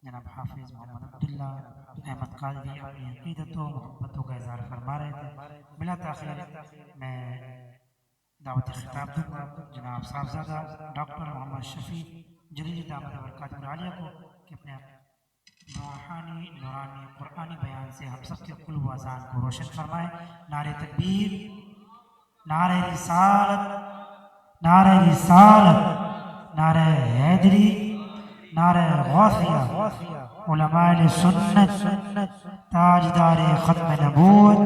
جناب حافظ محمد عبداللہ احمد قادری اپنی عقیدت و محبتوں کا اظہار فرما رہے تھے۔ بلا تاخیر میں دعوت خطاب دوں گا جناب صاحبزادہ ڈاکٹر محمد شفیع جلیلی دامت برکاتہ العالیہ کو کہ اپنے روحانی نورانی قرآنی بیان سے ہم سب کے قلب و اذان کو روشن فرمائے۔ نعرہ تکبیر، نعرہ رسالت، نعرہ رسالت، نعرہ حیدری، نعرہ غوثیہ، علماء سنت، تاجدار ختم نبوت۔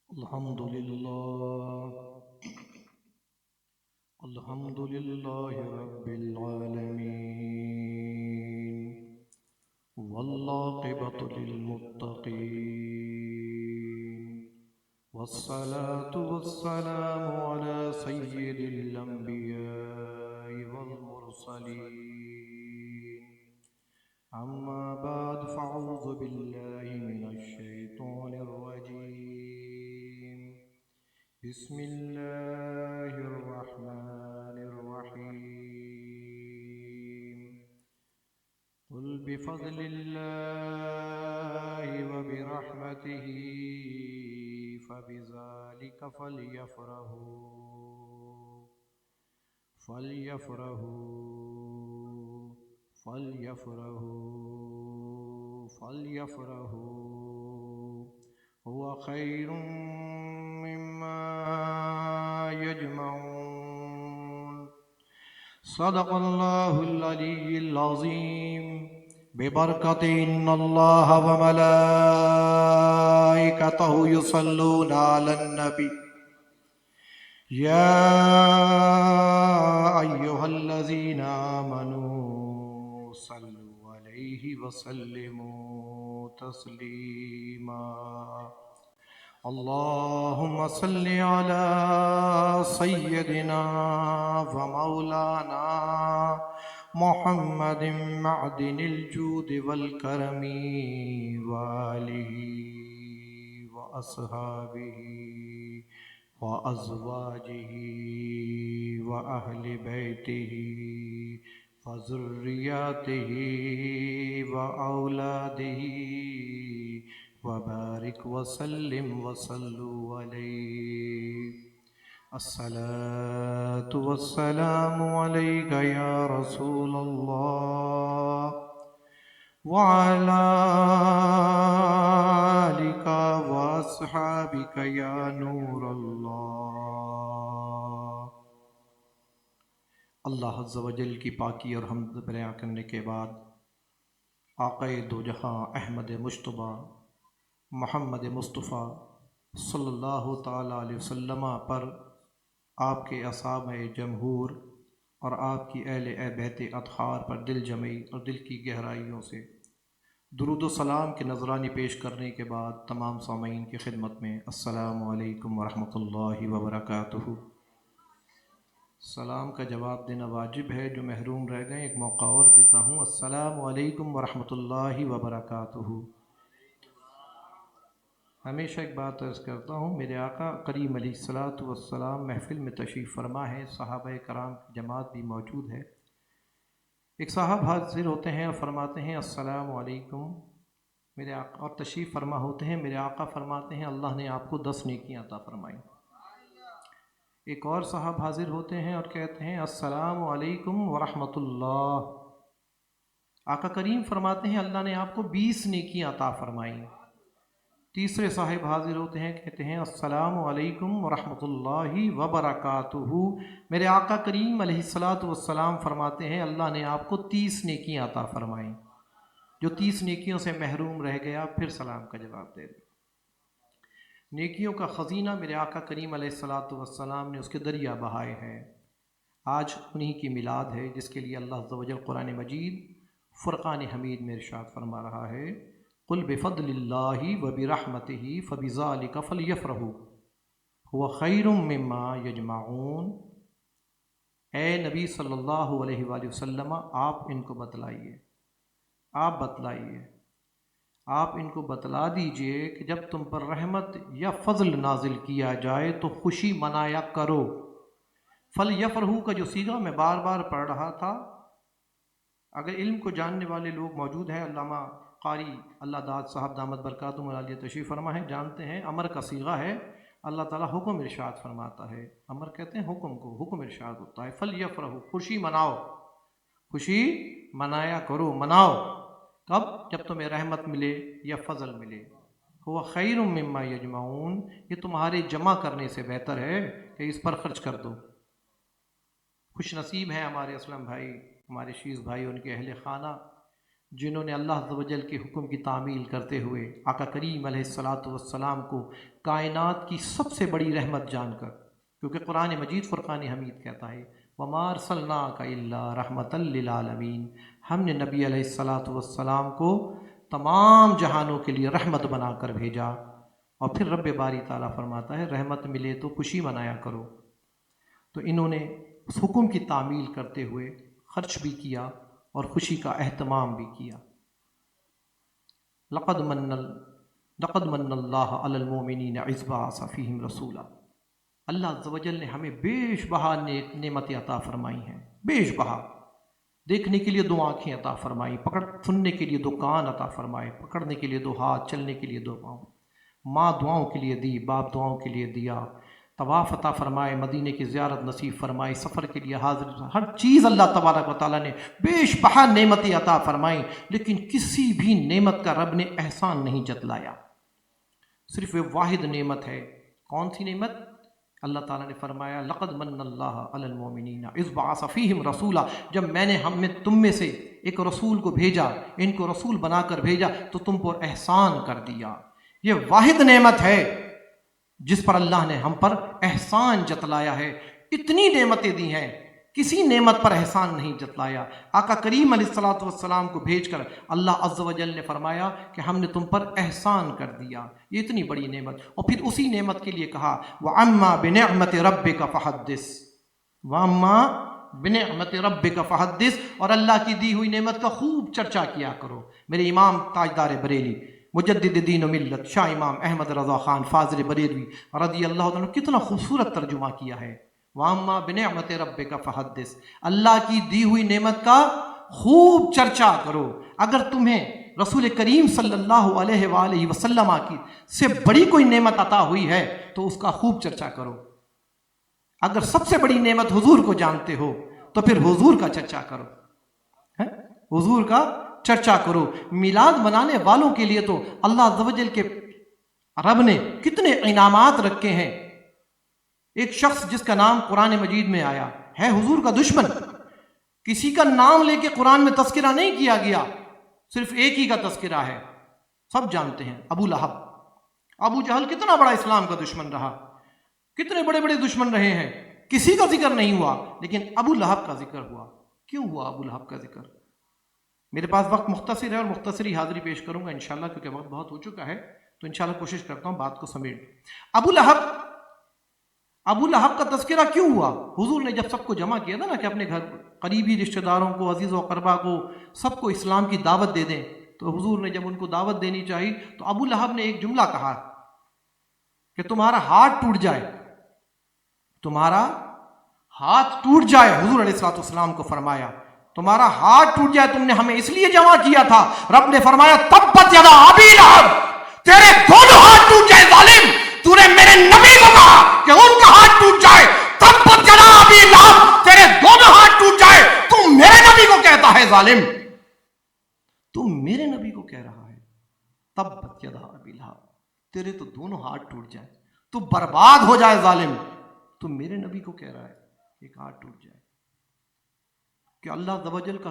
الحمد لله رب العالمين والعاقبة للمتقين والصلاة والسلام على سيد الأنبياء والمرسلين أما بعد فأعوذ بالله من الشيطان الرجيم بسم الله الرحمن الرحيم قل بفضل الله وبرحمته فبذلك فليفرحوا هو خير مما يجمعون صدق الله العلي العظيم ببركة إن الله وملائكته يصلون على النبي يا أيها الذين آمنوا صلوا عليه وسلموا تسليما اللهم صل على سيدنا ومولانا محمد معدن الجود والكرم وآله وأصحابه وأزواجه وأهل بيته وذرياته وأولاده وبارك وسلم وصلوا عليه الصلاة والسلام عليك يا رسول الله وعلى آلك وأصحابك يا نور الله۔ اللہ عز و جل کی پاکی اور حمد بیان کرنے کے بعد آقا دو جہاں احمد مجتبیٰ محمد مصطفیٰ صلی اللہ تعالیٰ علیہ وسلم پر، آپ کے اصحاب جمہور اور آپ کی اہل بیت اطہار پر دل جمعی اور دل کی گہرائیوں سے درود و سلام کے نذرانی پیش کرنے کے بعد تمام سامعین کی خدمت میں السلام علیکم ورحمۃ اللہ وبرکاتہ۔ سلام کا جواب دینا واجب ہے، جو محروم رہ گئے ایک موقع اور دیتا ہوں۔ السلام علیکم ورحمۃ اللہ وبرکاتہ۔ ہمیشہ ایک بات عرض کرتا ہوں، میرے آقا کریم علیہ الصلاۃ والسلام محفل میں تشریف فرما ہے، صحابہ کرام کی جماعت بھی موجود ہے۔ ایک صاحب حاضر ہوتے ہیں اور فرماتے ہیں السلام علیکم میرے آقا، اور تشریف فرما ہوتے ہیں، میرے آقا فرماتے ہیں اللہ نے آپ کو 10 نیکیاں عطا فرمائیں۔ ایک اور صاحب حاضر ہوتے ہیں اور کہتے ہیں السلام علیکم ورحمۃ اللہ۔ آقا کریم فرماتے ہیں اللہ نے آپ کو 20 نیکیاں عطا فرمائیں۔ تیسرے صاحب حاضر ہوتے ہیں، کہتے ہیں السلام علیکم ورحمۃ اللہ وبرکاتہ۔ میرے آقا کریم علیہ الصلاۃ والسلام فرماتے ہیں اللہ نے آپ کو 30 نیکیاں عطا فرمائیں۔ جو 30 نیکیوں سے محروم رہ گیا پھر سلام کا جواب دے دے۔ نیکیوں کا خزینہ میرے آقا کریم علیہ الصلاۃ والسلام نے اس کے دریا بہائے ہیں۔ آج انہی کی میلاد ہے جس کے لیے اللہ عز و جل قرآن مجید فرقان حمید میں ارشاد فرما رہا ہے قل بفضل اللہ وبرحمتہ فبذالک فلیفرحوا هو خیر مما یجمعون۔ اے نبی صلی اللہ علیہ وآلہ وسلم آپ ان کو بتلائیے، آپ ان کو بتلا دیجئے کہ جب تم پر رحمت یا فضل نازل کیا جائے تو خوشی منایا کرو۔ فلیفرحوا کا جو صیغہ میں بار بار پڑھ رہا تھا، اگر علم کو جاننے والے لوگ موجود ہیں، علامہ قاری اللہ داد صاحب دامت برکاتہم العالیہ تشریف فرما ہے، جانتے ہیں امر کا صیغہ ہے، اللہ تعالیٰ حکم ارشاد فرماتا ہے، امر کہتے ہیں حکم کو، حکم ارشاد ہوتا ہے، فلیفرحوا خوشی مناؤ، خوشی منایا کرو، مناؤ، کب؟ جب تمہیں رحمت ملے یا فضل ملے۔ هو خیر مما یجمعون، یہ تمہارے جمع کرنے سے بہتر ہے کہ اس پر خرچ کر دو۔ خوش نصیب ہیں ہمارے اسلم بھائی، ہمارے شیز بھائی، ان کے اہل خانہ، جنہوں نے اللہ عز و جل کے حکم کی تعمیل کرتے ہوئے آقا کریم علیہ الصلاۃ والسلام کو کائنات کی سب سے بڑی رحمت جان کر، کیونکہ قرآن مجید فرقان حمید کہتا ہے وَمَا أَرْسَلْنَاكَ إِلَّا رَحْمَةً لِّلْعَالَمِينَ، ہم نے نبی علیہ الصلاۃ والسلام کو تمام جہانوں کے لیے رحمت بنا کر بھیجا۔ اور پھر رب باری تعالیٰ فرماتا ہے رحمت ملے تو خوشی منایا کرو۔ تو انہوں نے اس حکم کی تعمیل کرتے ہوئے خرچ بھی کیا اور خوشی کا اہتمام بھی کیا۔ لقد من اللہ علی المؤمنین اذ بعث فیہم رسولا، اللہ عز و جل نے ہمیں بیش بہا نعمتیں عطا فرمائی ہیں، بیش بہا، دیکھنے کے لیے 2 آنکھیں عطا فرمائی، سننے کے لیے 2 کان عطا فرمائے، پکڑنے کے لیے 2 ہاتھ، چلنے کے لیے 2 پاؤں، ماں دعاؤں کے لیے دی، باپ دعاؤں کے لیے دیا، طواف عطا فرمائے، مدینے کی زیارت نصیب فرمائی، سفر کے لیے حاضر، ہر چیز اللہ تبارک و تعالیٰ نے بیش بہا نعمتیں عطا فرمائیں، لیکن کسی بھی نعمت کا رب نے احسان نہیں جتلایا۔ صرف وہ واحد نعمت ہے، کون سی نعمت؟ اللہ تعالیٰ نے فرمایا لقد من اللہ علی المؤمنین اذ بعث فیہم رسولا، جب میں نے تم میں سے ایک رسول کو بھیجا، ان کو رسول بنا کر بھیجا تو تم پر احسان کر دیا۔ یہ واحد نعمت ہے جس پر اللہ نے ہم پر احسان جتلایا ہے۔ اتنی نعمتیں دی ہیں، کسی نعمت پر احسان نہیں جتلایا۔ آقا کریم علیہ الصلاۃ والسلام کو بھیج کر اللہ عز و جل نے فرمایا کہ ہم نے تم پر احسان کر دیا، یہ اتنی بڑی نعمت۔ اور پھر اسی نعمت کے لیے کہا وَأَمَّا بِنِعْمَةِ رَبِّكَ فَحَدِّثْ، وَأَمَّا بِنِعْمَةِ رَبِّكَ فَحَدِّثْ، اور اللہ کی دی ہوئی نعمت کا خوب چرچا کیا کرو۔ میرے امام تاجدار بریلی مجدد دین و ملت شاہ امام احمد رضا خان فاضل بریلوی رضی اللہ عنہ کتنا خوبصورت ترجمہ کیا ہے، وَأَمَّا بِنِعْمَةِ رَبِّكَ فَحَدِّثْ، اللہ کی دی ہوئی نعمت کا خوب چرچا کرو۔ اگر تمہیں رسول کریم صلی اللہ علیہ وآلہ وسلم کی سے بڑی کوئی نعمت عطا ہوئی ہے تو اس کا خوب چرچا کرو۔ اگر سب سے بڑی نعمت حضور کو جانتے ہو تو پھر حضور کا چرچا کرو، حضور کا چرچا کرو۔ میلاد منانے والوں کے لیے تو اللہ عز و جل کے رب نے کتنے انعامات رکھے ہیں۔ ایک شخص جس کا نام قرآن مجید میں آیا ہے حضور کا دشمن، کسی کا نام لے کے قرآن میں تذکرہ نہیں کیا گیا، صرف ایک ہی کا تذکرہ ہے، سب جانتے ہیں، ابو لہب۔ ابو جہل کتنا بڑا اسلام کا دشمن رہا، کتنے بڑے بڑے دشمن رہے ہیں، کسی کا ذکر نہیں ہوا، لیکن ابو لہب کا ذکر ہوا۔ کیوں ہوا ابو لہب کا ذکر؟ میرے پاس وقت مختصر ہے اور مختصری حاضری پیش کروں گا انشاءاللہ، کیونکہ وقت بہت ہو چکا ہے، تو انشاءاللہ کوشش کرتا ہوں بات کو سمیٹ۔ ابو لہب کا تذکرہ کیوں ہوا؟ حضور نے جب سب کو جمع کیا تھا نا کہ اپنے گھر قریبی رشتہ داروں کو، عزیز و اقربا کو، سب کو اسلام کی دعوت دے دیں، تو حضور نے جب ان کو دعوت دینی چاہی تو ابو لہب نے ایک جملہ کہا کہ تمہارا ہاتھ ٹوٹ جائے، تمہارا ہاتھ ٹوٹ جائے۔ حضور علیہ الصلوۃ والسلام کو فرمایا تمہارا ہاتھ ٹوٹ جائے، تم نے ہمیں اس لیے جمع کیا تھا۔ رب نے فرمایا تبت یدا ابی لہب، تیرے دونوں ہاتھ ٹوٹ جائے ظالم، تو نے میرے نبی کو کہا کہ ان کا ہاتھ ٹوٹ جائے، تبت یدا ابی لہب، تیرے دونوں ہاتھ ٹوٹ جائے، تم میرے نبی کو کہتا ہے ظالم، تم میرے نبی کو کہہ رہا ہے تبت یدا ابی لہب، تیرے تو دونوں ہاتھ ٹوٹ جائے، تو برباد ہو جائے ظالم، تم میرے نبی کو کہہ رہا ہے ایک ہاتھ ٹوٹ جائے۔ کہ اللہ عز و جل کا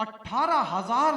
18,000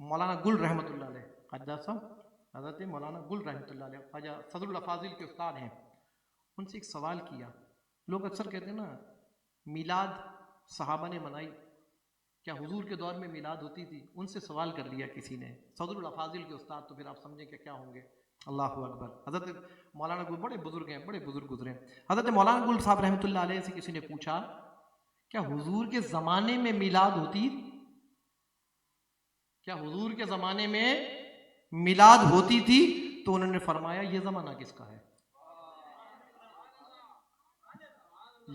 مولانا گل رحمۃ اللہ علیہ، خواجہ صاحب حضرت مولانا گل رحمۃ اللہ علیہ خواجہ صدر الافاضل کے استاد ہیں، ان سے ایک سوال کیا. لوگ اکثر کہتے ہیں نا میلاد صحابہ نے منائی، کیا حضور کے دور میں میلاد ہوتی تھی؟ ان سے سوال کر لیا کسی نے، صدر الافاضل کے استاد، تو پھر آپ سمجھیں کہ کیا ہوں گے. اللہ اکبر. حضرت مولانا گل بڑے بزرگ ہیں، بڑے بزرگ گزرے. حضرت مولانا گل صاحب رحمۃ اللہ علیہ سے کسی نے پوچھا کیا حضور کے زمانے میں میلاد ہوتی؟ کیا حضور کے زمانے میں میلاد ہوتی تھی؟ تو انہوں نے فرمایا یہ زمانہ کس کا ہے؟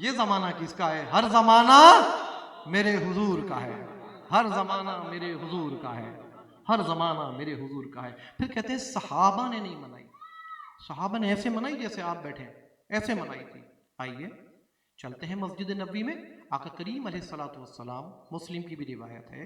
یہ زمانہ کس کا ہے؟ ہر زمانہ میرے حضور کا ہے، ہر زمانہ میرے حضور کا ہے، ہر زمانہ میرے حضور کا ہے. پھر کہتے ہیں صحابہ نے نہیں منائی. صحابہ نے ایسے منائی جیسے آپ بیٹھے، ایسے منائی تھی. آئیے چلتے ہیں مسجد نبوی میں. آقا کریم علیہ الصلوۃ والسلام، مسلم کی بھی روایت ہے،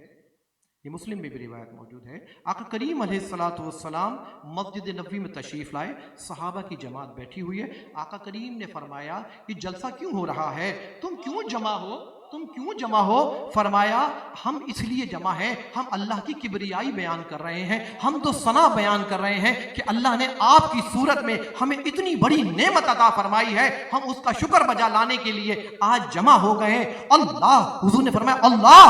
یہ مسلم میں بھی روایت موجود ہے، آقا کریم علیہ الصلوۃ والسلام مسجد نبوی میں تشریف لائے، صحابہ کی جماعت بیٹھی ہوئی ہے. آقا کریم نے فرمایا یہ جلسہ کیوں ہو رہا ہے؟ تم کیوں جمع ہو؟ تم کیوں جمع ہو؟ فرمایا ہم اس لیے جمع ہیں، ہم اللہ کی کبریائی بیان کر رہے ہیں، ہم تو ثنا بیان کر رہے ہیں کہ اللہ نے آپ کی صورت میں ہمیں اتنی بڑی نعمت عطا فرمائی ہے، ہم اس کا شکر بجا لانے کے لیے آج جمع ہو گئے ہیں. اللہ، حضور نے فرمایا اللہ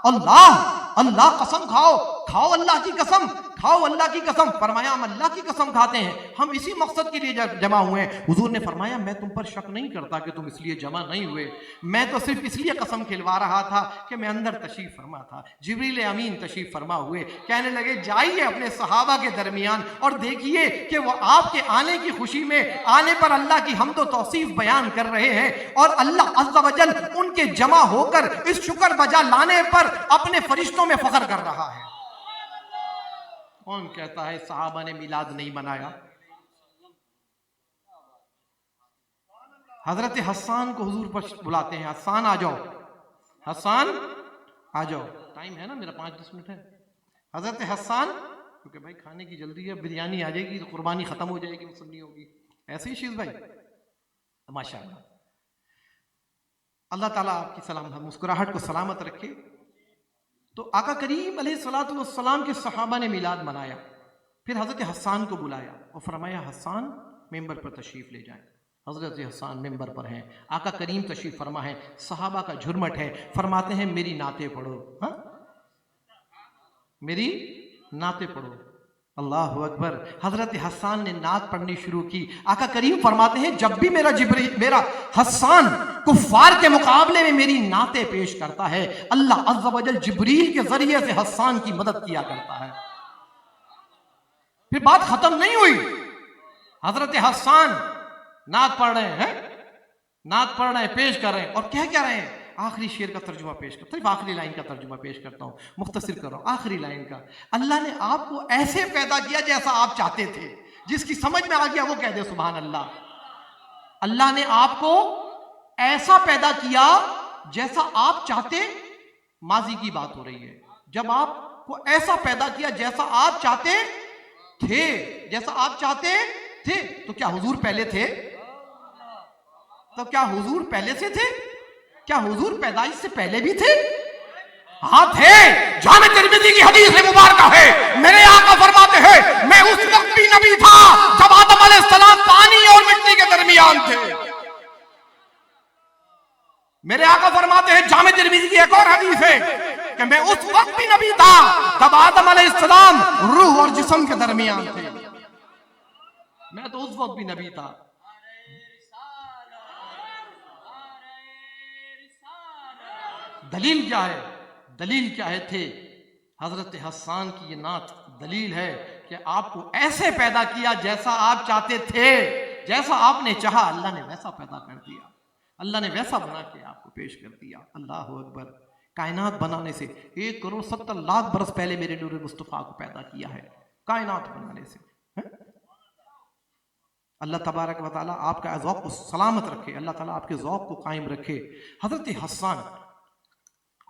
اللہ اللہ، قسم کھاؤ، کھاؤ اللہ کی قسم، کھاؤ اللہ کی قسم. فرمایا ہم اللہ کی قسم کھاتے ہیں، ہم اسی مقصد کے لیے جمع ہوئے ہیں. حضور نے فرمایا میں تم پر شک نہیں کرتا کہ تم اس لیے جمع نہیں ہوئے، میں تو صرف اس لیے قسم کھلوا رہا تھا کہ میں اندر تشریف فرما تھا. جبریل امین تشریف فرما ہوئے، کہنے لگے جائیے اپنے صحابہ کے درمیان اور دیکھیے کہ وہ آپ کے آنے کی خوشی میں آنے پر اللہ کی حمد و توصیف بیان کر رہے ہیں، اور اللہ عز و جل ان کے جمع ہو کر اس شکر بجا لانے پر اپنے فرشتوں میں فخر کر رہا ہے. کون کہتا ہے صحابہ نے میلاد نہیں منایا؟ حضرت حسان کو حضور پر بلاتے ہیں، حسان آ جاؤ، حسان آ جاؤ. ٹائم ہے نا میرا، 5-10 منٹ ہے. حضرت حسان، کیونکہ بھائی کھانے کی جلدی ہے، بریانی آ جائے گی تو قربانی ختم ہو جائے گی، مسلم ہوگی. ایسے ہی شیز بھائی ماشاء اللہ. اللہ تعالیٰ آپ کی مسکراہٹ کو سلامت رکھے. تو آقا کریم علیہ الصلوۃ والسلام کے صحابہ نے میلاد منایا. پھر حضرت حسان کو بلایا اور فرمایا حسان ممبر پر تشریف لے جائیں. حضرت حسان ممبر پر ہیں، آقا کریم تشریف فرما ہے، صحابہ کا جھرمٹ ہے. فرماتے ہیں میری نعتیں پڑھو، ہاں میری نعتیں پڑھو. اللہ اکبر. حضرت حسان نے نعت پڑھنی شروع کی. آقا کریم فرماتے ہیں جب بھی میرا حسان کفار کے مقابلے میں میری نعتیں پیش کرتا ہے، اللہ عز و جل جبریل کے ذریعے سے حسان کی مدد کیا کرتا ہے. پھر بات ختم نہیں ہوئی، حضرت حسان نعت پڑھ رہے ہیں، نعت پڑھ رہے ہیں، پیش کر رہے ہیں، اور کیا رہے ہیں؟ آخری شعر کا ترجمہ پیش کرتا ہوں، صرف آخری لائن کا ترجمہ پیش کرتا ہوں، مختصر کر رہا ہوں. آخری لائن کا، اللہ نے آپ کو ایسے پیدا کیا جیسا آپ چاہتے تھے. جس کی سمجھ میں آ گیا وہ کہہ دے سبحان اللہ. اللہ نے آپ کو ایسا پیدا کیا جیسا آپ چاہتے، ماضی کی بات ہو رہی ہے، جب آپ کو ایسا پیدا کیا جیسا آپ چاہتے تھے، جیسا آپ چاہتے تھے. تو کیا حضور پہلے تھے؟ تو کیا حضور پہلے سے تھے؟ کیا حضور پیدائش سے پہلے بھی تھے؟ ہاں تھے. جامع ترمذی کی حدیث مبارکہ ہے، میرے آقا فرماتے ہیں میں اس وقت بھی نبی تھا جب آدم علیہ السلام پانی اور مٹی کے درمیان تھے. میرے آقا فرماتے ہیں، جامع ترمذی کی ایک اور حدیث ہے کہ میں اس وقت بھی نبی تھا جب آدم علیہ السلام روح اور جسم کے درمیان تھے. میں تو اس وقت بھی نبی تھا. دلیل کیا ہے؟ دلیل کیا ہے؟ تھے. حضرت حسان کی یہ نعت دلیل ہے کہ آپ کو ایسے پیدا کیا جیسا آپ چاہتے تھے، جیسا آپ نے چاہا اللہ نے ویسا پیدا کر دیا، اللہ نے ویسا بنا کے آپ کو پیش کر دیا. اللہ اکبر. کائنات بنانے سے 1,70,00,000 برس پہلے میرے نور مصطفیٰ کو پیدا کیا ہے، کائنات بنانے سے. اللہ تبارک و تعالیٰ آپ کا ذوق کو سلامت رکھے، اللہ تعالیٰ آپ کے ذوق کو قائم رکھے. حضرت حسان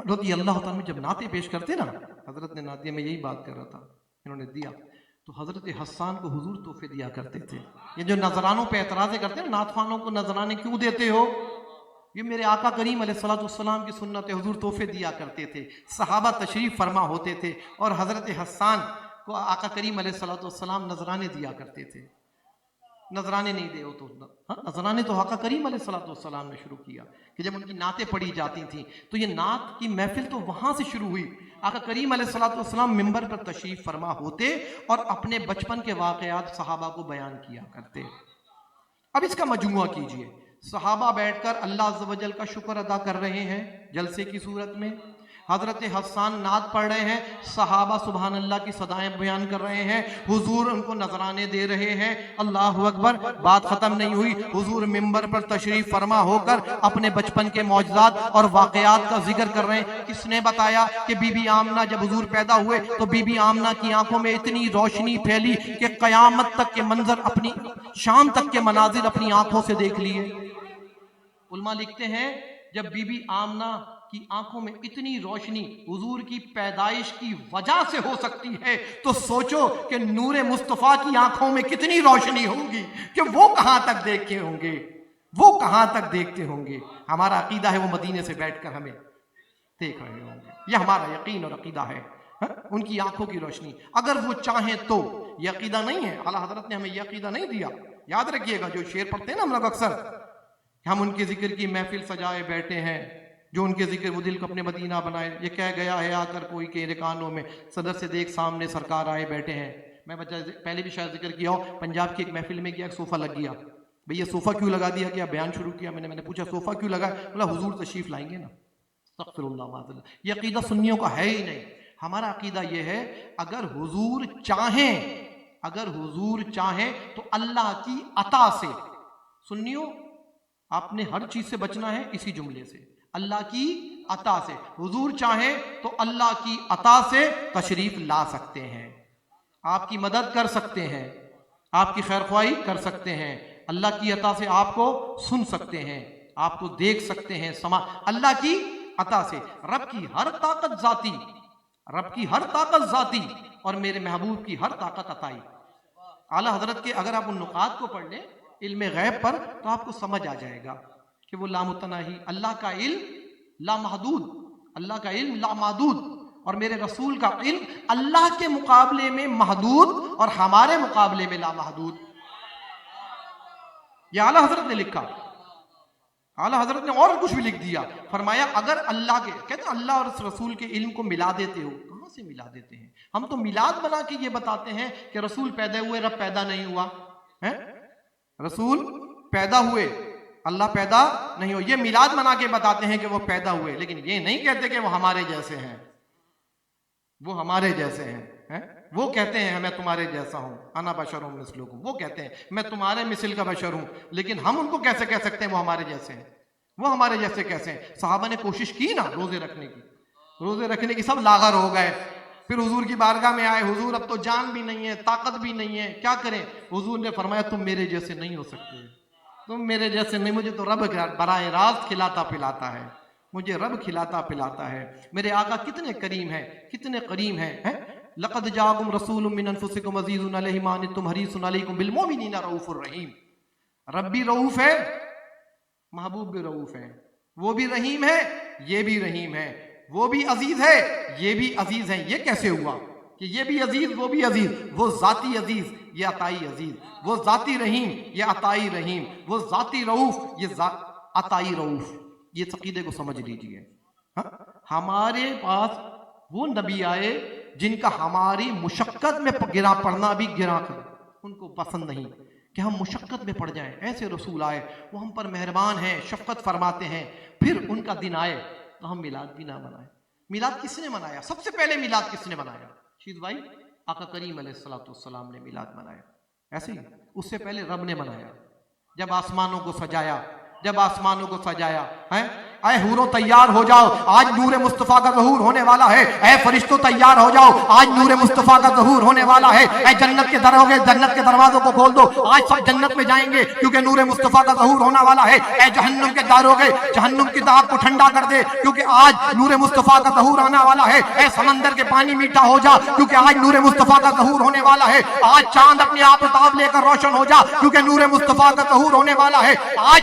رضی اللہ تعالیٰ جب نعتیں پیش کرتے نا، حضرت نے نعتیں، میں یہی بات کر رہا تھا، انہوں نے دیا تو حضرت حسان کو حضور تحفے دیا کرتے تھے. یہ جو نذرانوں پہ اعتراض کرتے ہیں، نعت خوانوں کو نذرانے کیوں دیتے ہو؟ یہ میرے آقا کریم علیہ السلام کی سنت ہے، حضور تحفے دیا کرتے تھے، صحابہ تشریف فرما ہوتے تھے، اور حضرت حسان کو آقا کریم علیہ السلام نذرانے دیا کرتے تھے. نذرانے نہیں دے تو نذرانے تو آقا کریم علیہ السلام نے شروع کیا کہ جب ان کی نعتیں پڑھی جاتی تھیں تو یہ نعت کی محفل تو وہاں سے شروع ہوئی. آقا کریم علیہ السلام ممبر پر تشریف فرما ہوتے اور اپنے بچپن کے واقعات صحابہ کو بیان کیا کرتے. اب اس کا مجموعہ کیجئے، صحابہ بیٹھ کر اللہ عز و جل کا شکر ادا کر رہے ہیں جلسے کی صورت میں، حضرت حسان نعت پڑھ رہے ہیں، صحابہ سبحان اللہ کی صدائیں بیان کر رہے ہیں، حضور ان کو نذرانے دے رہے ہیں. اللہ اکبر. بات ختم نہیں ہوئی، حضور ممبر پر تشریف فرما ہو کر اپنے بچپن کے معجزات اور واقعات کا ذکر کر رہے ہیں. کس نے بتایا کہ بی بی آمنہ جب حضور پیدا ہوئے تو بی بی آمنہ کی آنکھوں میں اتنی روشنی پھیلی کہ قیامت تک کے منظر، اپنی شام تک کے مناظر اپنی آنکھوں سے دیکھ لیے. علماء لکھتے ہیں جب بی بی آمنہ کی آنکھوں میں اتنی روشنی حضور کی پیدائش کی وجہ سے ہو سکتی ہے تو سوچو کہ نور مصطفیٰ کی آنکھوں میں کتنی روشنی ہوگی کہ وہ کہاں تک دیکھتے ہوں گے، وہ کہاں تک دیکھتے ہوں گے. ہمارا عقیدہ ہے وہ مدینے سے بیٹھ کر ہمیں دیکھ رہے ہوں گے، یہ ہمارا یقین اور عقیدہ ہے. ان کی آنکھوں کی روشنی اگر وہ چاہیں تو، یہ عقیدہ نہیں ہے، اعلیٰ حضرت نے ہمیں یہ عقیدہ نہیں دیا. یاد رکھیے گا جو شعر پڑھتے ہیں نا ہم لوگ اکثر، ہم ان کے ذکر کی محفل سجائے بیٹھے ہیں، جو ان کے ذکر وہ دل کو اپنے مدینہ بنائے. یہ کہہ گیا ہے آ کر کوئی کہ رکانوں میں صدر سے دیکھ سامنے سرکار آئے بیٹھے ہیں. میں پہلے بھی شاید ذکر کیا ہو، پنجاب کی ایک محفل میں گیا، ایک صوفہ لگ گیا. بھئی یہ صوفہ کیوں لگا دیا گیا؟ بیان شروع کیا میں نے پوچھا صوفہ کیوں لگا؟ بولا حضور تشریف لائیں گے نا. استغفر اللہ معاذ اللہ. یہ عقیدہ سنیوں کا ہے ہی نہیں. ہمارا عقیدہ یہ ہے اگر حضور چاہیں تو اللہ کی عطا سے، سنیوں آپ نے ہر چیز سے بچنا ہے اسی جملے سے، اللہ کی عطا سے. حضور چاہیں تو اللہ کی عطا سے تشریف لا سکتے ہیں، آپ کی مدد کر سکتے ہیں، آپ کی خیر خواہی کر سکتے ہیں. اللہ کی عطا سے آپ کو سن سکتے ہیں، آپ کو دیکھ سکتے ہیں. اللہ کی عطا سے. رب کی ہر طاقت ذاتی اور میرے محبوب کی ہر طاقت عطائی. اعلیٰ حضرت کے اگر آپ ان نقاط کو پڑھ لیں علم غیب پر تو آپ کو سمجھ آ جائے گا کہ وہ لامتناہی، اللہ کا علم لامحدود، اللہ کا علم لامحدود، اور میرے رسول کا علم اللہ کے مقابلے میں محدود اور ہمارے مقابلے میں لامحدود. یہ اعلیٰ حضرت نے لکھا. اعلیٰ حضرت نے اور کچھ بھی لکھ دیا، فرمایا اگر اللہ کے، کہتے ہیں اللہ اور اس رسول کے علم کو ملا دیتے ہو. کہاں سے ملا دیتے ہیں؟ ہم تو میلاد بنا کے یہ بتاتے ہیں کہ رسول پیدا ہوئے، رب پیدا نہیں ہوا. رسول پیدا ہوئے، اللہ پیدا نہیں ہو. یہ میلاد بنا کے بتاتے ہیں کہ وہ پیدا ہوئے، لیکن یہ نہیں کہتے کہ وہ ہمارے جیسے ہیں. وہ ہمارے جیسے ہیں. وہ کہتے ہیں میں تمہارے جیسا ہوں، انا بشر مثلکم. وہ کہتے ہیں میں تمہارے مثل کا بشر ہوں، لیکن ہم ان کو کیسے کہہ سکتے ہیں وہ ہمارے جیسے ہیں؟ وہ ہمارے جیسے کیسے ہیں؟ صحابہ نے کوشش کی نا روزے رکھنے کی، سب لاغر ہو گئے. پھر حضور کی بارگاہ میں آئے، حضور اب تو جان بھی نہیں ہے، طاقت بھی نہیں ہے، کیا کریں؟ حضور نے فرمایا تم میرے جیسے نہیں ہو سکتے، تم میرے جیسے نہیں. مجھے تو رب براہ راست کھلاتا پلاتا ہے، مجھے رب کھلاتا پلاتا ہے. میرے آقا کتنے کریم ہیں، کتنے کریم ہیں. لقد جاءکم رسول من انفسکم عزیز علیہ ما عنتم حریص علیکم بالمؤمنین رؤوف الرحیم. رب بھی رؤوف ہے، محبوب بھی رؤوف ہے. وہ بھی رحیم ہے، یہ بھی رحیم ہے. وہ بھی عزیز ہے، یہ بھی عزیز ہے. یہ کیسے ہوا کہ یہ بھی عزیز وہ بھی عزیز؟ وہ ذاتی عزیز، یہ عطائی عزیز. وہ ذاتی رحیم، یہ عطائی رحیم. وہ ذاتی رؤوف، یہ عطائی رؤوف. یہ عقیدے کو سمجھ لیجئے. ہمارے پاس وہ نبی آئے جن کا ہماری مشقت میں گرا پڑنا بھی گرا کر ان کو پسند نہیں کہ ہم مشقت میں پڑ جائیں. ایسے رسول آئے، وہ ہم پر مہربان ہیں، شفقت فرماتے ہیں. پھر ان کا دن آئے تو ہم میلاد بھی نہ منائیں. میلاد کس نے منایا؟ سب سے پہلے میلاد کس نے منایا؟ شیز بھائی، آقا کریم علیہ السلام نے میلاد منایا. ایسے ہی اس سے پہلے رب نے منایا. جب آسمانوں کو سجایا اے حوروں تیار ہو جاؤ، آج نور مصطفیٰ کا ظہور ہونے والا ہے. اے فرشتوں تیار ہو جاؤ، آج نور مصطفیٰ کا ظہور ہونے والا ہے. اے جنت کے دروازوں کو کھول دو، آج سب جنت میں جائیں گے کیونکہ نور مصطفیٰ کا ظہور ہونے والا ہے. اے جہنم کے داروغے، جہنم کی داغ کو ٹھنڈا کر دے کیونکہ آج نور مصطفیٰ کا ظہور آنے والا ہے. اے سمندر کے پانی میٹھا ہو جا کیونکہ آج نور مصطفیٰ کا ظہور ہونے والا ہے. آج چاند اپنے آپ تاب لے کر روشن ہو جا کیونکہ نور مصطفیٰ کا ظہور ہونے والا ہے. آج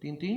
3-3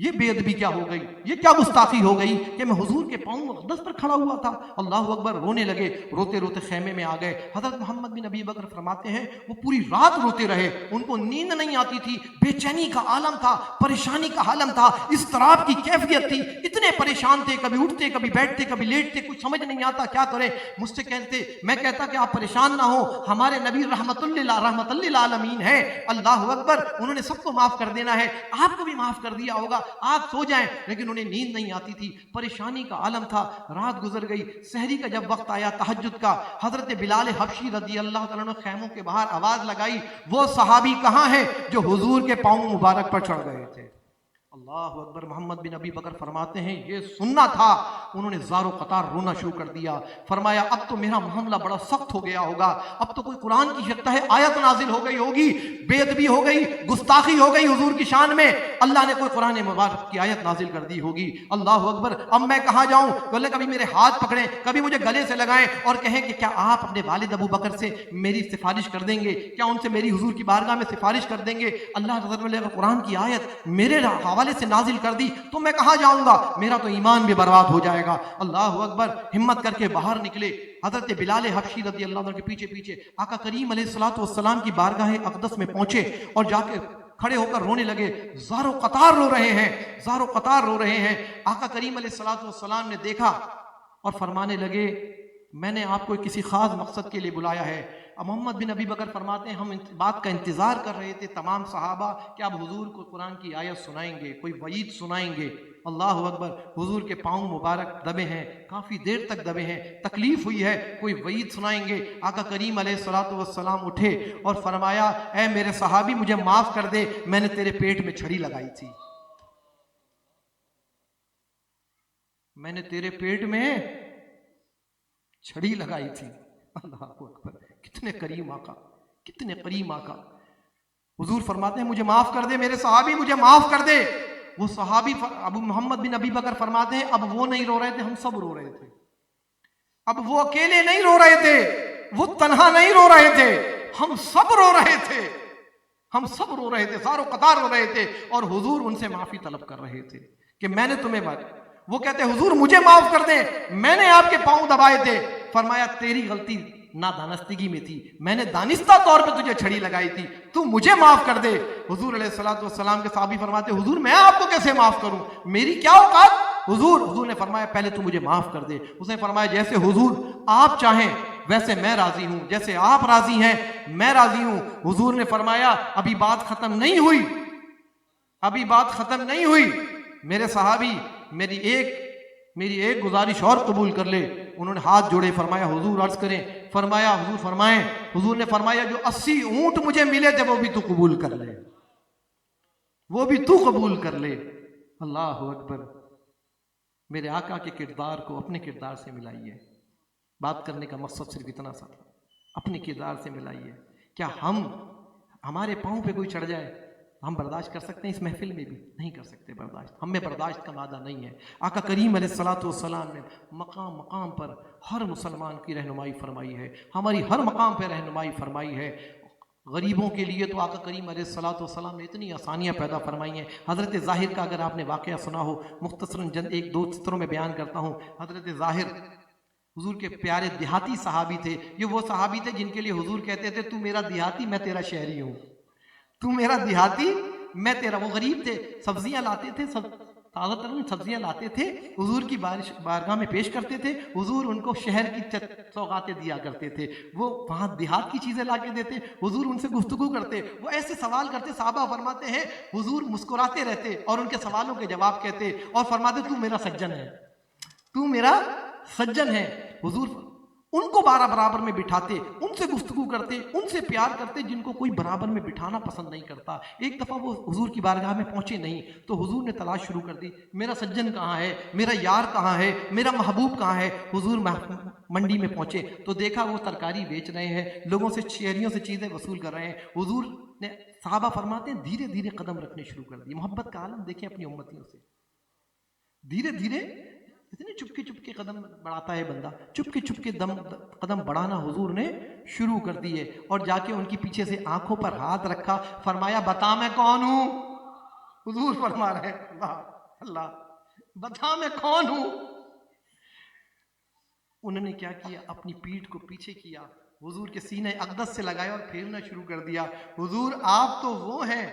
یہ بے ادبی کیا ہو گئی، یہ کیا گستاخی ہو گئی کہ میں حضور کے پاؤں مقدس پر کھڑا ہوا تھا۔ اللہ اکبر، رونے لگے، روتے روتے خیمے میں آ گئے۔ حضرت محمد بن ابی بکر فرماتے ہیں وہ پوری رات روتے رہے، ان کو نیند نہیں آتی تھی، بے چینی کا عالم تھا، پریشانی کا عالم تھا، اضطراب کی کیفیت تھی، اتنے پریشان تھے، کبھی اٹھتے کبھی بیٹھتے کبھی لیٹتے، کچھ سمجھ نہیں آتا کیا کرے۔ مجھ سے کہتے، میں کہتا کہ آپ پریشان نہ ہو، ہمارے نبی رحمت للعالمین ہے، اللہ اکبر، انہوں نے سب کو معاف کر دینا ہے، آپ کو بھی معاف کر دیا ہوگا، آپ سو جائیں۔ لیکن انہیں نیند نہیں آتی تھی، پریشانی کا عالم تھا۔ رات گزر گئی، سحری کا جب وقت آیا تہجد کا، حضرت بلال حبشی رضی اللہ تعالیٰ عنہ خیموں کے باہر آواز لگائی، وہ صحابی کہاں ہیں جو حضور کے پاؤں مبارک پر چڑھ گئے تھے؟ اللہ اکبر۔ محمد بن ابی بکر فرماتے ہیں یہ سننا تھا، انہوں نے زار و قطار رونا شروع کر دیا۔ فرمایا اب تو میرا معاملہ بڑا سخت ہو گیا ہوگا، اب تو کوئی قرآن کی شکتا ہے آیت نازل ہو گئی ہوگی، بے ادبی ہو گئی، گستاخی ہو گئی حضور کی شان میں، اللہ نے کوئی قرآن مبارک کی آیت نازل کر دی ہوگی۔ اللہ اکبر، اب میں کہاں جاؤں؟ بولے کبھی میرے ہاتھ پکڑیں، کبھی مجھے گلے سے لگائیں اور کہیں کہ کیا آپ اپنے والد ابو بکر سے میری سفارش کر دیں گے؟ کیا ان سے میری حضور کی بارگاہ میں سفارش کر دیں گے؟ اللہ رضی اللہ عنہ قرآن کی آیت میرے حوالے سے نازل کر دی تو میں کہاں جاؤں گا؟ میرا تو ایمان بھی برباد ہو جائے گا۔ اللہ اکبر، ہمت کر کے باہر نکلے۔ حضرت بلال حبشی رضی اللہ عنہ کے پیچھے پیچھے آقا کریم علیہ السلام کی بارگاہ اقدس میں پہنچے اور جا کے کھڑے ہو کر رونے لگے، زار و قطار رو رہے ہیں، زار و قطار رو رہے ہیں۔ آقا کریم علیہ السلام نے دیکھا اور فرمانے لگے میں نے آپ کو کسی خاص مقصد کے لیے بلایا ہے۔ محمد بن ابی بکر فرماتے ہیں ہم بات کا انتظار کر رہے تھے تمام صحابہ کہ اب حضور کو قرآن کی آیت سنائیں گے، کوئی وعید سنائیں گے۔ اللہ اکبر، حضور کے پاؤں مبارک دبے ہیں، کافی دیر تک دبے ہیں، تکلیف ہوئی ہے، کوئی وعید سنائیں گے۔ آقا کریم علیہ السلام اٹھے اور فرمایا اے میرے صحابی مجھے معاف کر دے، میں نے تیرے پیٹ میں چھڑی لگائی تھی، میں نے تیرے پیٹ میں چھڑی لگائی تھی۔ اللہ اکبر، کتنے کریم آقا، کتنے کریم آقا۔ حضور فرماتے ہیں مجھے معاف کر دے میرے صحابی، مجھے معاف کر دے۔ وہ صحابی ابو محمد بن ابی بکر فرماتے ہیں اب وہ نہیں رو رہے تھے، ہم سب رو رہے تھے۔ اب وہ اکیلے نہیں رو رہے تھے، وہ تنہا نہیں رو رہے تھے، ہم سب رو رہے تھے، ہم سب رو رہے تھے، زار و قطار رو رہے تھے۔ اور حضور ان سے معافی طلب کر رہے تھے کہ میں نے تمہیں وہ کہتے حضور مجھے معاف کر دیں، میں نے آپ کے پاؤں دبائے تھے۔ فرمایا تیری غلطی نادانستگی میں تھی، میں نے دانستہ طور پہ تجھے چھڑی لگائی تھی، تو مجھے معاف کر دے۔ حضور علیہ السلام کے صحابی فرماتے حضور میں آپ کو کیسے معاف کروں، میری کیا اوقات؟ حضور نے فرمایا پہلے تو مجھے معاف کر دے۔ اس نے فرمایا جیسے حضور آپ چاہیں ویسے میں راضی ہوں، جیسے آپ راضی ہیں میں راضی ہوں۔ حضور نے فرمایا ابھی بات ختم نہیں ہوئی، ابھی بات ختم نہیں ہوئی، میرے صحابی میری ایک گزارش اور قبول کر لے۔ انہوں نے ہاتھ جوڑے، فرمایا حضور عرض کریں۔ فرمایا حضور فرمائیں۔ حضور نے فرمایا جو 80 اونٹ مجھے ملے تھے وہ بھی تو قبول کر لے، وہ بھی تو قبول کر لے۔ اللہ اکبر، میرے آقا کے کردار کو اپنے کردار سے ملائیے۔ بات کرنے کا مقصد صرف اتنا سا تھا، اپنے کردار سے ملائیے۔ کیا ہمارے پاؤں پہ کوئی چڑھ جائے ہم برداشت کر سکتے ہیں؟ اس محفل میں بھی نہیں کر سکتے برداشت، ہم میں برداشت کا مادہ نہیں ہے۔ آقا کریم علیہ السلام نے مقام مقام پر ہر مسلمان کی رہنمائی فرمائی ہے، ہماری ہر مقام پہ رہنمائی فرمائی ہے۔ غریبوں کے لیے تو آقا کریم علیہ السلام نے اتنی آسانیاں پیدا فرمائی ہیں۔ حضرت ظاہر کا اگر آپ نے واقعہ سنا ہو، مختصراً ایک دو سطروں میں بیان کرتا ہوں۔ حضرت ظاہر حضور کے پیارے دیہاتی صحابی تھے، یہ وہ صحابی تھے جن کے لیے حضور کہتے تھے تو میرا دیہاتی میں تیرا شہری ہوں، تو میرا دیہاتی میں تیرا۔ وہ غریب تھے، سبزیاں لاتے تھے، تازہ ترین سبزیاں لاتے تھے، حضور کی بارگاہ میں پیش کرتے تھے، حضور ان کو شہر کی سوغاتیں دیا کرتے تھے، وہ وہاں دیہات کی چیزیں لا کے دیتے، حضور ان سے گفتگو کرتے، وہ ایسے سوال کرتے، صحابہ فرماتے ہیں حضور مسکراتے رہتے اور ان کے سوالوں کے جواب کہتے اور فرماتے تو میرا سجن ہے، تو میرا سجن ہے۔ حضور ان کو برابر میں بٹھاتے، ان سے گفتگو کرتے، ان سے پیار کرتے جن کو کوئی برابر میں بٹھانا پسند نہیں کرتا۔ ایک دفعہ وہ حضور کی بارگاہ میں پہنچے نہیں تو حضور نے تلاش شروع کر دی، میرا سجن کہاں ہے، میرا یار کہاں ہے، میرا محبوب کہاں ہے۔ حضور منڈی میں پہنچے تو دیکھا وہ ترکاری بیچ رہے ہیں، لوگوں سے شہریوں سے چیزیں وصول کر رہے ہیں۔ حضور نے صحابہ فرماتے ہیں دھیرے دھیرے قدم رکھنے شروع کر دی۔ محبت کا عالم دیکھیں اپنی امتیوں سے، دھیرے دھیرے اتنے چپکے چپکے قدم بڑھاتا ہے بندہ، چپکے چپکے قدم بڑھانا حضور نے شروع کر دیے اور جا کے ان کی پیچھے سے آنکھوں پر ہاتھ رکھا، فرمایا بتا میں کون ہوں، حضور فرما رہے ہیں اللہ اللہ بتا میں کون ہوں. انہوں نے کیا کیا, اپنی پیٹھ کو پیچھے کیا, حضور کے سینے اقدس سے لگایا اور پھیرنا شروع کر دیا. حضور آپ تو وہ ہیں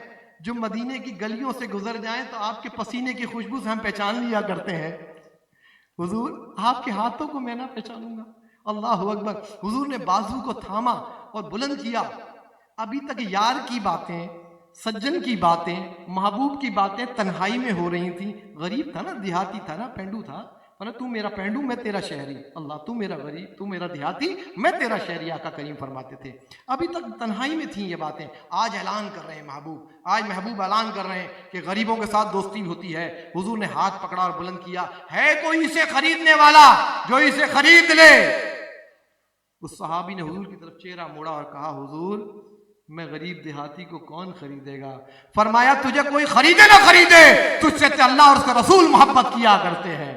جو مدینے کی گلیوں سے گزر جائیں تو آپ کے پسینے کی خوشبو سے ہم پہچان لیا کرتے ہیں. حضور آپ کے ہاتھوں کو میں نہ پہچانوں گا. اللہ اکبر. حضور نے بازو کو تھاما اور بلند کیا. ابھی تک یار کی باتیں, سجن کی باتیں, محبوب کی باتیں تنہائی میں ہو رہی تھیں. غریب تھا نا, دیہاتی تھا نا, پینڈو تھا, تو میرا پینڈو میں تیرا شہری, اللہ تو میرا غریب تو میرا دیہاتی میں تیرا شہری, آقا کریم فرماتے تھے. ابھی تک تنہائی میں تھیں یہ باتیں. آج اعلان کر رہے ہیں محبوب, آج محبوب اعلان کر رہے ہیں کہ غریبوں کے ساتھ دوستی ہوتی ہے. حضور نے ہاتھ پکڑا اور بلند کیا, ہے کوئی اسے خریدنے والا جو اسے خرید لے. اس صحابی نے حضور کی طرف چہرہ موڑا اور کہا, حضور میں غریب دیہاتی کو کون خریدے گا؟ فرمایا تجھے کوئی خریدے نہ خریدے, تجھ سے اللہ اور اس کا رسول محبت کیا کرتے ہیں.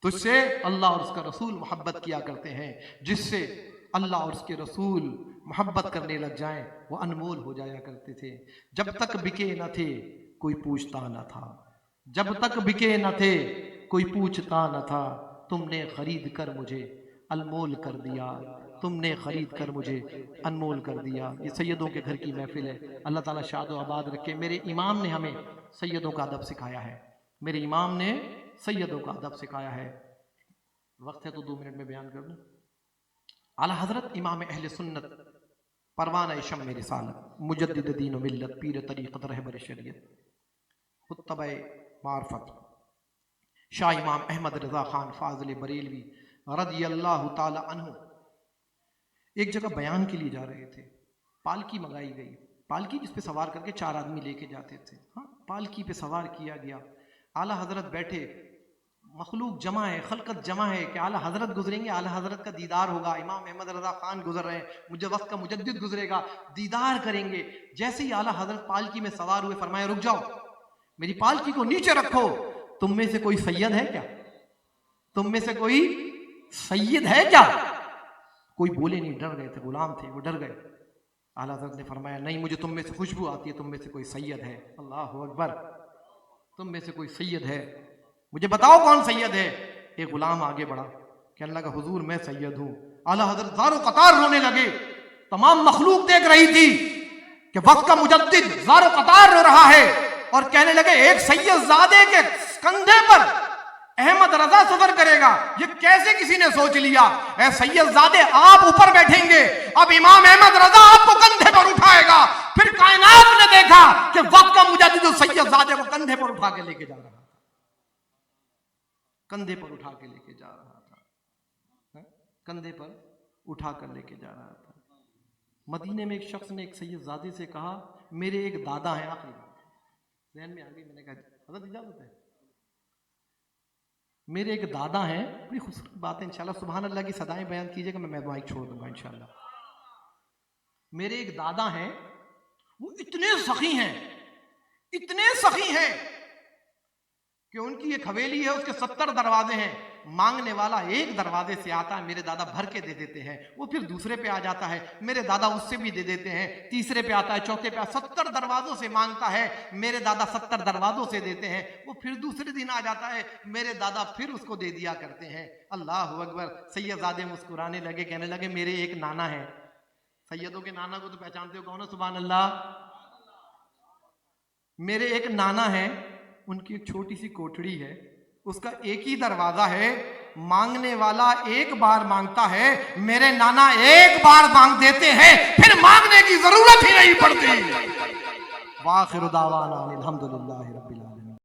تجھ سے اللہ اور اس کا رسول محبت کیا کرتے ہیں. جس سے اللہ اور اس کے رسول محبت کرنے لگ جائیں وہ انمول ہو جایا کرتے تھے. جب تک بکے نہ تھے کوئی پوچھتا نہ تھا, جب تک بکے نہ تھے کوئی پوچھتا نہ تھا. تم نے خرید کر مجھے انمول کر دیا, تم نے خرید کر مجھے انمول کر دیا. یہ سیدوں کے گھر کی محفل ہے. اللہ تعالیٰ شاد و آباد رکھے. میرے امام نے ہمیں سیدوں کا ادب سکھایا ہے, میرے امام نے سیدوں کا ادب سکھایا ہے. وقت ہے تو 2 منٹ میں بیان کر دوں. اعلیٰ حضرت امام اہل سنت, پروانہ شمع رسالت, مجدد دین و ملت, پیر طریقت, رہبر شریعت, خطبہ معرفت, شاہ امام احمد رضا خان فاضل بریلوی رضی اللہ تعالی عنہ ایک جگہ بیان کے لیے جا رہے تھے. پالکی منگائی گئی, پالکی جس پہ سوار کر کے 4 آدمی لے کے جاتے تھے. ہاں, پالکی پہ سوار کیا گیا. اعلیٰ حضرت بیٹھے, مخلوق جمع ہے, خلقت جمع ہے کہ اعلیٰ حضرت گزریں گے, اعلیٰ حضرت کا دیدار ہوگا. امام احمد رضا خان گزر رہے ہیں, مجھے وقت کا مجدد گزرے گا, دیدار کریں گے. جیسے ہی اعلیٰ حضرت پالکی میں سوار ہوئے فرمایا رک جاؤ, میری پالکی کو نیچے رکھو. تم میں سے کوئی سید ہے کیا؟ تم میں سے کوئی سید ہے کیا؟ کوئی بولے نہیں, ڈر گئے تھے, غلام تھے وہ ڈر گئے. اعلیٰ حضرت نے فرمایا نہیں, مجھے تم میں سے خوشبو آتی ہے, تم میں سے کوئی سید ہے. اللہ اکبر. تم میں سے کوئی سید ہے, مجھے بتاؤ کون سید ہے. ایک غلام آگے بڑھا, کہنے لگا حضور میں سید ہوں. اعلیٰ حضرت زار و قطار رونے لگے. تمام مخلوق دیکھ رہی تھی کہ وقت کا مجدد زار و قطار رو رہا ہے, اور کہنے لگے ایک سید زادے کے کندھے پر احمد رضا سفر کرے گا, یہ کیسے کسی نے سوچ لیا؟ اے سید زادے آپ اوپر بیٹھیں گے, اب امام احمد رضا آپ کو کندھے پر اٹھائے گا. پھر کائنات نے دیکھا کہ وقت کا مجدد سید زادے کو کندھے پر اٹھا کے لے کے جا رہا تھا, کندھے پر اٹھا کے لے کے جا رہا تھا, کندھے پر اٹھا کر لے کے جا رہا تھا. مدینے میں ایک شخص نے ایک سید زادے سے کہا میرے ایک دادا ہیں. آخری ذہن میں آ گئی, میں نے کہا حضرت اجازت ہے, میرے ایک دادا ہیں. بڑی خوبصورت بات ہے, انشاءاللہ سبحان اللہ کی صدائیں بیان کیجئے گا, میں مائک چھوڑ دوں گا انشاءاللہ. میرے ایک دادا ہیں, وہ اتنے سخی ہیں, اتنے سخی ہیں کہ ان کی ایک حویلی ہے, اس کے 70 دروازے ہیں. مانگنے والا ایک دروازے سے آتا ہے, میرے دادا بھر کے دے دیتے ہیں, وہ پھر دوسرے پہ آ جاتا ہے, میرے دادا اس سے بھی دے دیتے ہیں, تیسرے پہ آتا ہے, چوتھے پہ 70 دروازوں سے مانگتا ہے, میرے دادا 70 دروازوں سے دیتے ہیں, وہ پھر دوسرے دن آ جاتا ہے, میرے دادا پھر اس کو دے دیا کرتے ہیں. اللہ اکبر. سید زادے مسکرانے لگے, کہنے لگے میرے ایک نانا ہے. سیدوں کے نانا کو تو پہچانتے ہو, کون ہے؟ سبحان اللہ. میرے ایک نانا ہے, ان کی ایک چھوٹی سی کوٹڑی ہے, اس کا ایک ہی دروازہ ہے, مانگنے والا ایک بار مانگتا ہے, میرے نانا ایک بار مانگ دیتے ہیں, پھر مانگنے کی ضرورت ہی نہیں پڑتی. وآخر دعوانا الحمدللہ رب العالمین.